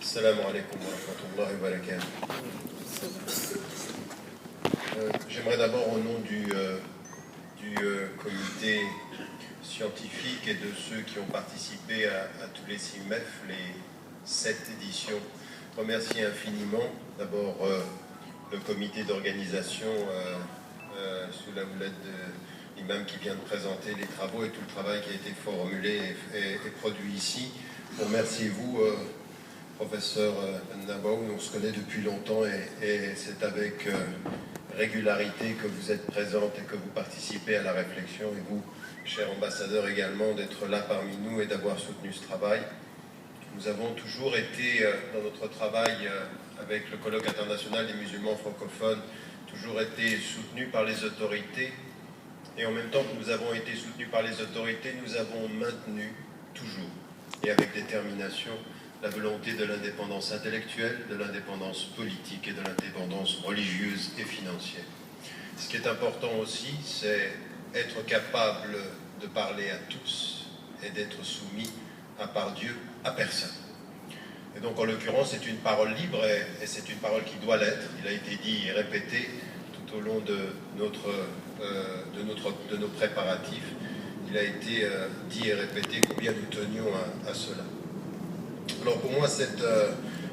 Assalamu alaikum wa rahmatullahi wa barakatuh. J'aimerais d'abord, au nom du comité scientifique et de ceux qui ont participé à tous les CIMEF, les 7 éditions, remercier infiniment d'abord le comité d'organisation sous la houlette de l'imam qui vient de présenter les travaux et tout le travail qui a été formulé et produit ici. Remerciez vous, professeur Nabaou, on se connaît depuis longtemps et c'est avec régularité que vous êtes présente et que vous participez à la réflexion, et vous, cher ambassadeur également, d'être là parmi nous et d'avoir soutenu ce travail. Nous avons toujours été dans notre travail avec le colloque international des musulmans francophones, toujours été soutenus par les autorités, et en même temps que nous avons été soutenus par les autorités, nous avons maintenu toujours et avec détermination la volonté de l'indépendance intellectuelle, de l'indépendance politique et de l'indépendance religieuse et financière. Ce qui est important aussi, c'est être capable de parler à tous et d'être soumis à part Dieu à personne. Et donc en l'occurrence, c'est une parole libre et c'est une parole qui doit l'être. Il a été dit et répété tout au long de nos préparatifs. Il a été dit et répété combien nous tenions à cela. Alors pour moi, c'est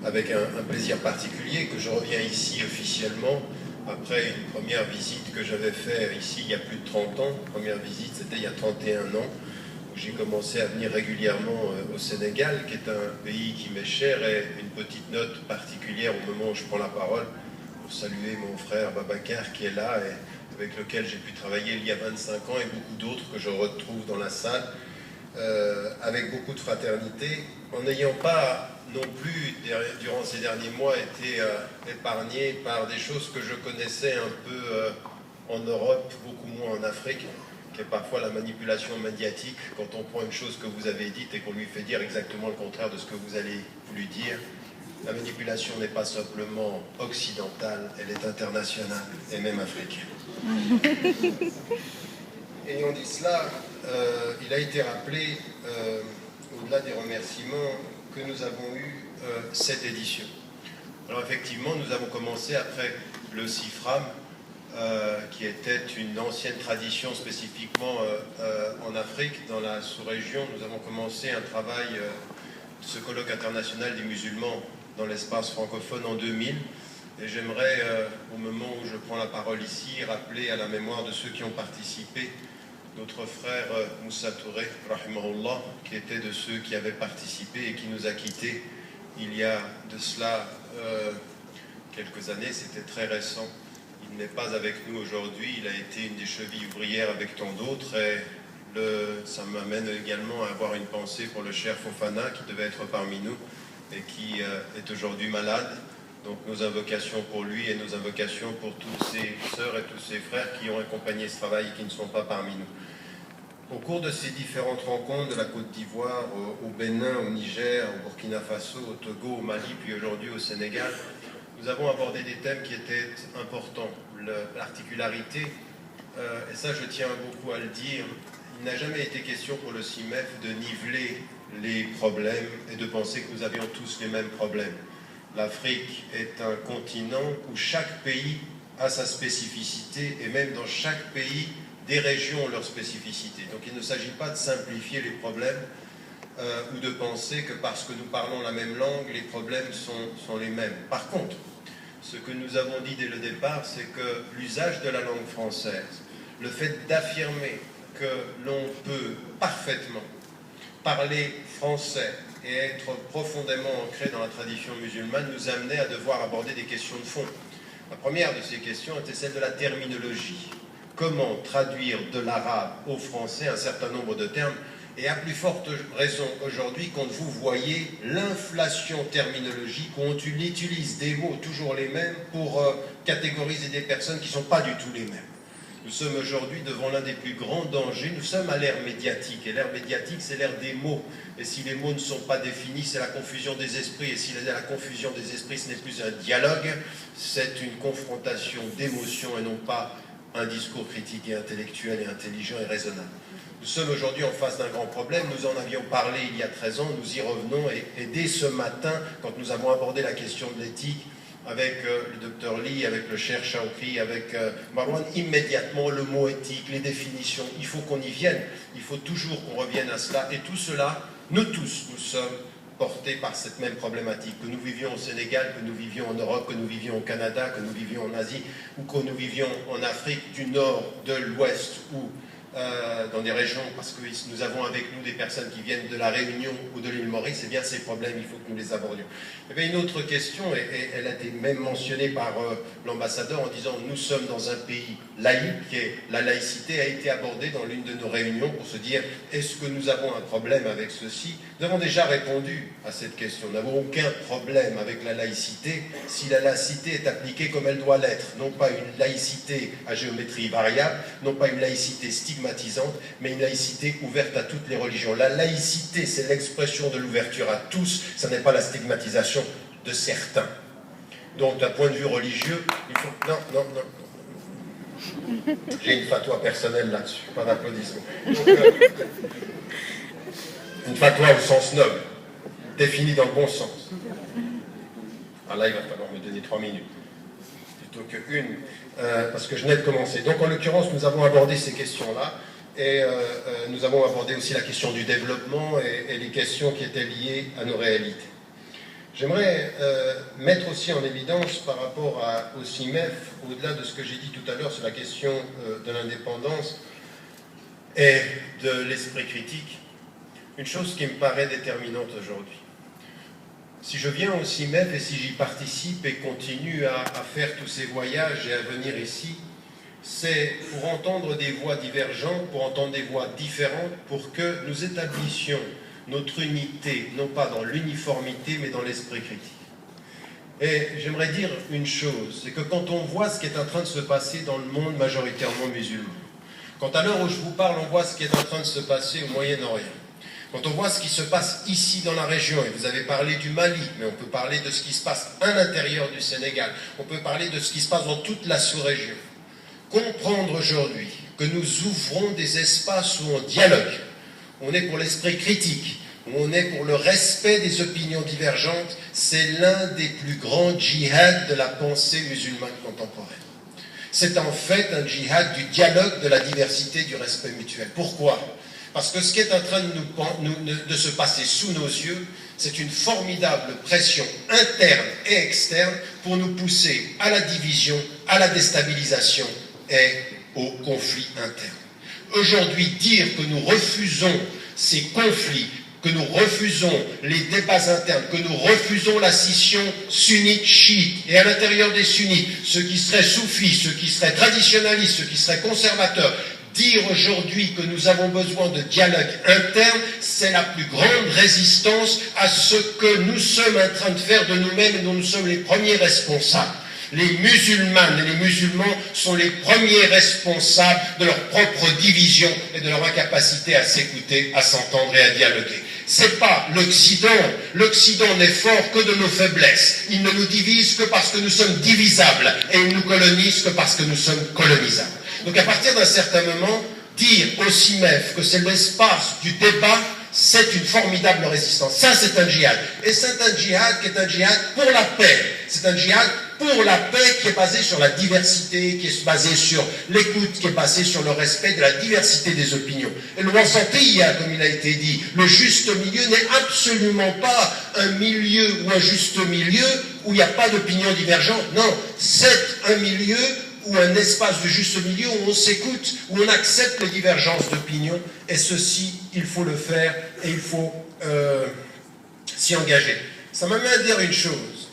avec un plaisir particulier que je reviens ici officiellement, après une première visite que j'avais faite ici il y a plus de 30 ans. La première visite, c'était il y a 31 ans, où j'ai commencé à venir régulièrement au Sénégal, qui est un pays qui m'est cher, et une petite note particulière au moment où je prends la parole, pour saluer mon frère Babacar qui est là, et avec lequel j'ai pu travailler il y a 25 ans, et beaucoup d'autres que je retrouve dans la salle, avec beaucoup de fraternité, en n'ayant pas non plus, durant ces derniers mois, été épargné par des choses que je connaissais un peu en Europe, beaucoup moins en Afrique, qui est parfois la manipulation médiatique, quand on prend une chose que vous avez dite et qu'on lui fait dire exactement le contraire de ce que vous allez lui dire. La manipulation n'est pas simplement occidentale, elle est internationale et même africaine. Et on dit cela, il a été rappelé, au-delà des remerciements, que nous avons eu cette édition. Alors effectivement, nous avons commencé après le CIFRAM, qui était une ancienne tradition spécifiquement en Afrique, dans la sous-région. Nous avons commencé un travail de ce colloque international des musulmans dans l'espace francophone en 2000. Et j'aimerais, au moment où je prends la parole ici, rappeler à la mémoire de ceux qui ont participé notre frère Moussa Touré, rahimahullah, qui était de ceux qui avaient participé et qui nous a quittés il y a de cela quelques années. C'était très récent. Il n'est pas avec nous aujourd'hui. Il a été une des chevilles ouvrières avec tant d'autres. Et ça m'amène également à avoir une pensée pour le cher Fofana, qui devait être parmi nous et qui est aujourd'hui malade. Donc nos invocations pour lui et nos invocations pour toutes ses sœurs et tous ses frères qui ont accompagné ce travail et qui ne sont pas parmi nous. Au cours de ces différentes rencontres de la Côte d'Ivoire, au Bénin, au Niger, au Burkina Faso, au Togo, au Mali, puis aujourd'hui au Sénégal, nous avons abordé des thèmes qui étaient importants. L'articularité, et ça je tiens beaucoup à le dire, il n'a jamais été question pour le CIMEF de niveler les problèmes et de penser que nous avions tous les mêmes problèmes. L'Afrique est un continent où chaque pays a sa spécificité, et même dans chaque pays, des régions ont leur spécificité. Donc il ne s'agit pas de simplifier les problèmes ou de penser que parce que nous parlons la même langue, les problèmes sont les mêmes. Par contre, ce que nous avons dit dès le départ, c'est que l'usage de la langue française, le fait d'affirmer que l'on peut parfaitement parler français et être profondément ancré dans la tradition musulmane nous amenait à devoir aborder des questions de fond. La première de ces questions était celle de la terminologie. Comment traduire de l'arabe au français un certain nombre de termes, et à plus forte raison aujourd'hui quand vous voyez l'inflation terminologique, où on utilise des mots toujours les mêmes pour catégoriser des personnes qui ne sont pas du tout les mêmes. Nous sommes aujourd'hui devant l'un des plus grands dangers. Nous sommes à l'ère médiatique, et l'ère médiatique, c'est l'ère des mots. Et si les mots ne sont pas définis, c'est la confusion des esprits. Et si la confusion des esprits, ce n'est plus un dialogue, c'est une confrontation d'émotions et non pas un discours critique et intellectuel et intelligent et raisonnable. Nous sommes aujourd'hui en face d'un grand problème, nous en avions parlé il y a 13 ans, nous y revenons, et dès ce matin, quand nous avons abordé la question de l'éthique, avec le docteur Lee, avec le cher Shawki, avec Marwan, immédiatement le mot éthique, les définitions, il faut qu'on y vienne, il faut toujours qu'on revienne à cela, et tout cela, nous tous, nous sommes portés par cette même problématique, que nous vivions au Sénégal, que nous vivions en Europe, que nous vivions au Canada, que nous vivions en Asie, ou que nous vivions en Afrique du Nord, de l'Ouest, ou dans des régions, parce que nous avons avec nous des personnes qui viennent de la Réunion ou de l'île Maurice, et bien ces problèmes, il faut que nous les abordions. Il y avait une autre question, et elle a été même mentionnée par l'ambassadeur en disant « nous sommes dans un pays laïque » et la laïcité a été abordée dans l'une de nos réunions pour se dire « est-ce que nous avons un problème avec ceci ?» Nous avons déjà répondu à cette question. Nous n'avons aucun problème avec la laïcité si la laïcité est appliquée comme elle doit l'être. Non pas une laïcité à géométrie variable, non pas une laïcité stigmatisante, mais une laïcité ouverte à toutes les religions. La laïcité, c'est l'expression de l'ouverture à tous, ça n'est pas la stigmatisation de certains. Donc, d'un point de vue religieux, il faut... Non. J'ai une fatwa personnelle là-dessus, pas d'applaudissements. Une fatwa au sens noble, définie dans le bon sens. Ah là, il va falloir me donner 3 minutes, plutôt qu'une, parce que je n'ai de commencer. Donc, en l'occurrence, nous avons abordé ces questions-là, et nous avons abordé aussi la question du développement et les questions qui étaient liées à nos réalités. J'aimerais mettre aussi en évidence par rapport au CIMEF, au-delà de ce que j'ai dit tout à l'heure sur la question de l'indépendance et de l'esprit critique, une chose qui me paraît déterminante aujourd'hui. Si je viens au CIMEF et si j'y participe et continue à faire tous ces voyages et à venir ici, c'est pour entendre des voix divergentes, pour entendre des voix différentes, pour que nous établissions notre unité, non pas dans l'uniformité, mais dans l'esprit critique. Et j'aimerais dire une chose, c'est que quand on voit ce qui est en train de se passer dans le monde majoritairement musulman, quand à l'heure où je vous parle, on voit ce qui est en train de se passer au Moyen-Orient, quand on voit ce qui se passe ici dans la région, et vous avez parlé du Mali, mais on peut parler de ce qui se passe à l'intérieur du Sénégal, on peut parler de ce qui se passe dans toute la sous-région, comprendre aujourd'hui que nous ouvrons des espaces où on dialogue, on est pour l'esprit critique, on est pour le respect des opinions divergentes, c'est l'un des plus grands djihad de la pensée musulmane contemporaine. C'est en fait un djihad du dialogue, de la diversité, du respect mutuel. Pourquoi ? Parce que ce qui est en train de se passer sous nos yeux, c'est une formidable pression interne et externe pour nous pousser à la division, à la déstabilisation et au conflit interne. Aujourd'hui, dire que nous refusons ces conflits, que nous refusons les débats internes, que nous refusons la scission sunnite-chiite, et à l'intérieur des sunnites, ceux qui seraient soufis, ceux qui seraient traditionalistes, ceux qui seraient conservateurs, dire aujourd'hui que nous avons besoin de dialogue interne, c'est la plus grande résistance à ce que nous sommes en train de faire de nous-mêmes et dont nous sommes les premiers responsables. Les musulmanes et les musulmans sont les premiers responsables de leur propre division et de leur incapacité à s'écouter, à s'entendre et à dialoguer. C'est pas l'Occident. L'Occident n'est fort que de nos faiblesses. Il ne nous divise que parce que nous sommes divisables et il nous colonise que parce que nous sommes colonisables. Donc à partir d'un certain moment, dire au CIMEF que c'est l'espace du débat, c'est une formidable résistance. Ça, c'est un djihad. Et c'est un djihad qui est un djihad pour la paix. C'est un djihad pour la paix qui est basé sur la diversité, qui est basé sur l'écoute, qui est basé sur le respect de la diversité des opinions. Et le wasatiyya, comme il a été dit, le juste milieu n'est absolument pas un milieu ou un juste milieu où il n'y a pas d'opinions divergentes. Non, c'est un milieu ou un espace de juste milieu où on s'écoute, où on accepte les divergences d'opinion, et ceci, il faut le faire et il faut s'y engager. Ça m'amène à dire une chose.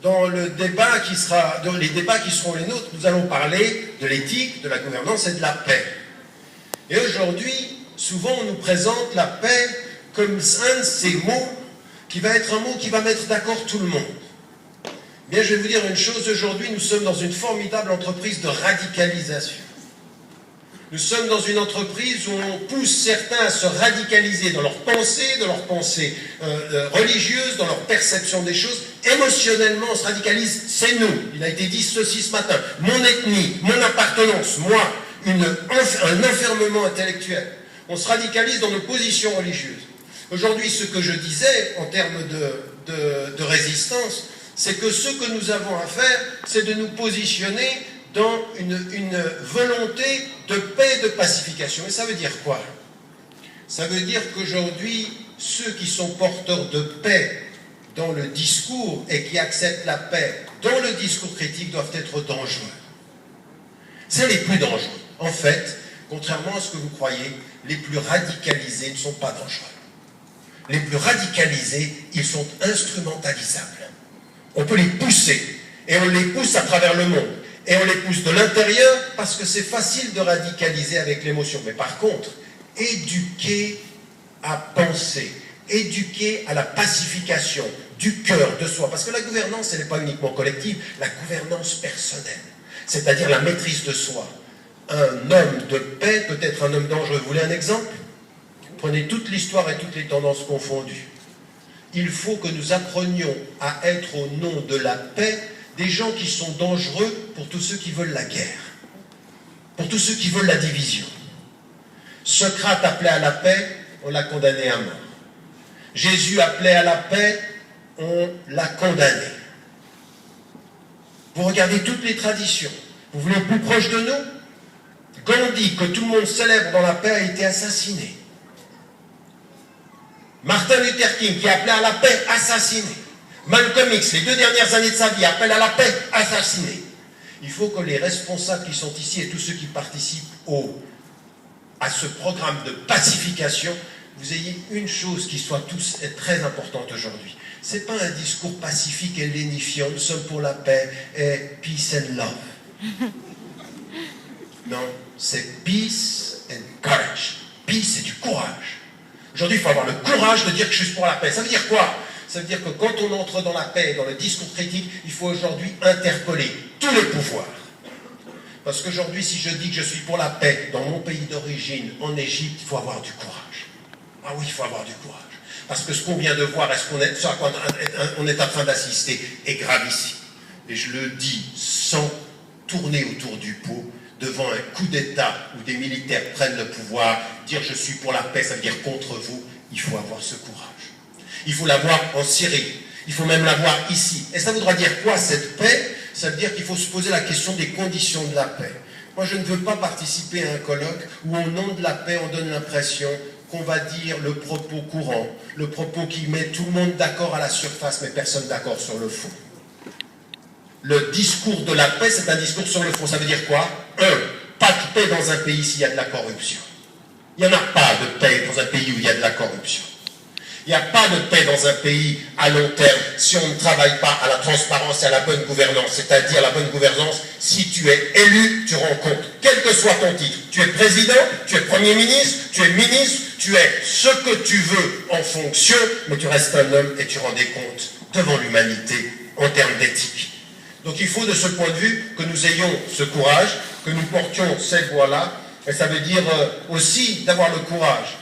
Dans le débat dans les débats qui seront les nôtres, nous allons parler de l'éthique, de la gouvernance et de la paix. Et aujourd'hui, souvent on nous présente la paix comme un de ces mots qui va être un mot qui va mettre d'accord tout le monde. Bien, je vais vous dire une chose, aujourd'hui nous sommes dans une formidable entreprise de radicalisation. Nous sommes dans une entreprise où on pousse certains à se radicaliser dans leurs pensées religieuses, dans leur perception des choses. Émotionnellement, on se radicalise, c'est nous. Il a été dit ceci ce matin. Mon ethnie, mon appartenance, moi, un enfermement intellectuel. On se radicalise dans nos positions religieuses. Aujourd'hui, ce que je disais en termes de résistance, c'est que ce que nous avons à faire, c'est de nous positionner dans une volonté de paix et de pacification. Et ça veut dire quoi? Ça veut dire qu'aujourd'hui, ceux qui sont porteurs de paix dans le discours et qui acceptent la paix dans le discours critique doivent être dangereux. C'est les plus dangereux. En fait, contrairement à ce que vous croyez, les plus radicalisés ne sont pas dangereux. Les plus radicalisés, ils sont instrumentalisables. On peut les pousser, et on les pousse à travers le monde. Et on les pousse de l'intérieur parce que c'est facile de radicaliser avec l'émotion. Mais par contre, éduquer à penser, éduquer à la pacification du cœur, de soi. Parce que la gouvernance, elle n'est pas uniquement collective, la gouvernance personnelle. C'est-à-dire la maîtrise de soi. Un homme de paix peut être un homme dangereux. Vous voulez un exemple? Prenez toute l'histoire et toutes les tendances confondues. Il faut que nous apprenions à être au nom de la paix des gens qui sont dangereux pour tous ceux qui veulent la guerre, pour tous ceux qui veulent la division. Socrate appelait à la paix, on l'a condamné à mort. Jésus appelait à la paix, on l'a condamné. Vous regardez toutes les traditions, vous voulez plus proche de nous? Gandhi, que tout le monde célèbre dans la paix, a été assassiné. Martin Luther King, qui appelait à la paix, assassiné. Malcolm X, les 2 dernières années de sa vie, appelle à la paix, assassiné. Il faut que les responsables qui sont ici et tous ceux qui participent à ce programme de pacification, vous ayez une chose qui soit tous très importante aujourd'hui. Ce n'est pas un discours pacifique et lénifiant, nous sommes pour la paix et peace and love. Non, c'est peace and courage. Peace, c'est du courage. Aujourd'hui, il faut avoir le courage de dire que je suis pour la paix. Ça veut dire quoi? Ça veut dire que quand on entre dans la paix, dans le discours critique, il faut aujourd'hui interpeller tous les pouvoirs. Parce qu'aujourd'hui, si je dis que je suis pour la paix dans mon pays d'origine, en Égypte, il faut avoir du courage. Ah oui, il faut avoir du courage. Parce que ce qu'on vient de voir, ce à quoi on est en train d'assister, est grave ici. Et je le dis sans tourner autour du pot, devant un coup d'État où des militaires prennent le pouvoir, dire je suis pour la paix, ça veut dire contre vous, il faut avoir ce courage. Il faut l'avoir en Syrie, il faut même l'avoir ici. Et ça voudra dire quoi cette paix? Ça veut dire qu'il faut se poser la question des conditions de la paix. Moi je ne veux pas participer à un colloque où au nom de la paix on donne l'impression qu'on va dire le propos courant, le propos qui met tout le monde d'accord à la surface mais personne d'accord sur le fond. Le discours de la paix, c'est un discours sur le fond. Ça veut dire quoi? Pas de paix dans un pays s'il y a de la corruption. Il n'y en a pas de paix dans un pays où il y a de la corruption. Il n'y a pas de paix dans un pays à long terme si on ne travaille pas à la transparence et à la bonne gouvernance. C'est-à-dire la bonne gouvernance, si tu es élu, tu rends compte, quel que soit ton titre. Tu es président, tu es premier ministre, tu es ministre, tu es ce que tu veux en fonction, mais tu restes un homme et tu rends des comptes devant l'humanité en termes d'éthique. Donc il faut de ce point de vue que nous ayons ce courage, que nous portions cette voie-là, et ça veut dire aussi d'avoir le courage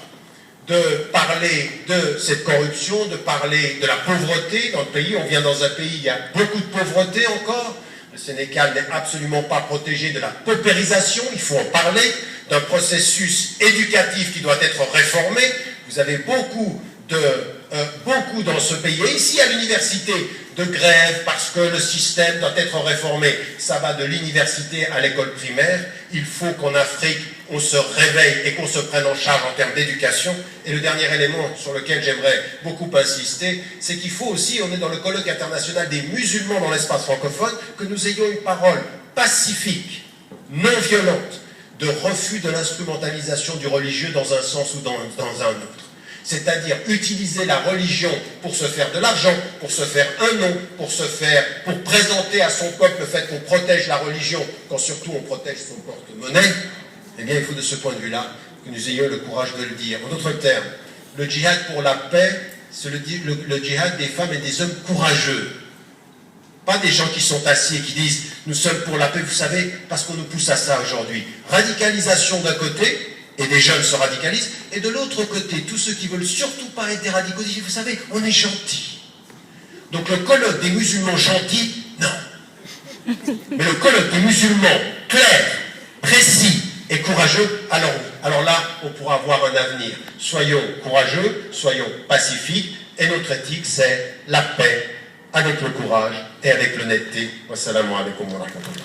de parler de cette corruption, de parler de la pauvreté dans le pays. On vient dans un pays où il y a beaucoup de pauvreté encore. Le Sénégal n'est absolument pas protégé de la paupérisation, il faut en parler, d'un processus éducatif qui doit être réformé. Vous avez beaucoup dans ce pays, et ici à l'université, de grève parce que le système doit être réformé. Ça va de l'université à l'école primaire. Il faut qu'en Afrique, on se réveille et qu'on se prenne en charge en termes d'éducation. Et le dernier élément sur lequel j'aimerais beaucoup insister, c'est qu'il faut aussi, on est dans le colloque international des musulmans dans l'espace francophone, que nous ayons une parole pacifique, non violente, de refus de l'instrumentalisation du religieux dans un sens ou dans un autre. C'est-à-dire utiliser la religion pour se faire de l'argent, pour se faire un nom, pour présenter à son peuple le fait qu'on protège la religion, quand surtout on protège son porte-monnaie. Eh bien, il faut de ce point de vue-là que nous ayons le courage de le dire. En d'autres termes, le djihad pour la paix, c'est le djihad des femmes et des hommes courageux. Pas des gens qui sont assis et qui disent « nous sommes pour la paix », vous savez, parce qu'on nous pousse à ça aujourd'hui. Radicalisation d'un côté, et des jeunes se radicalisent, et de l'autre côté, tous ceux qui veulent surtout pas être des radicaux disent « vous savez, on est gentils ». Donc le colloque des musulmans gentils, non. Mais le colloque des musulmans clairs, précis et courageux, alors là, on pourra avoir un avenir. Soyons courageux, soyons pacifiques, et notre éthique, c'est la paix, avec le courage et avec l'honnêteté. Wassalamu alaikum wa rahmatullah.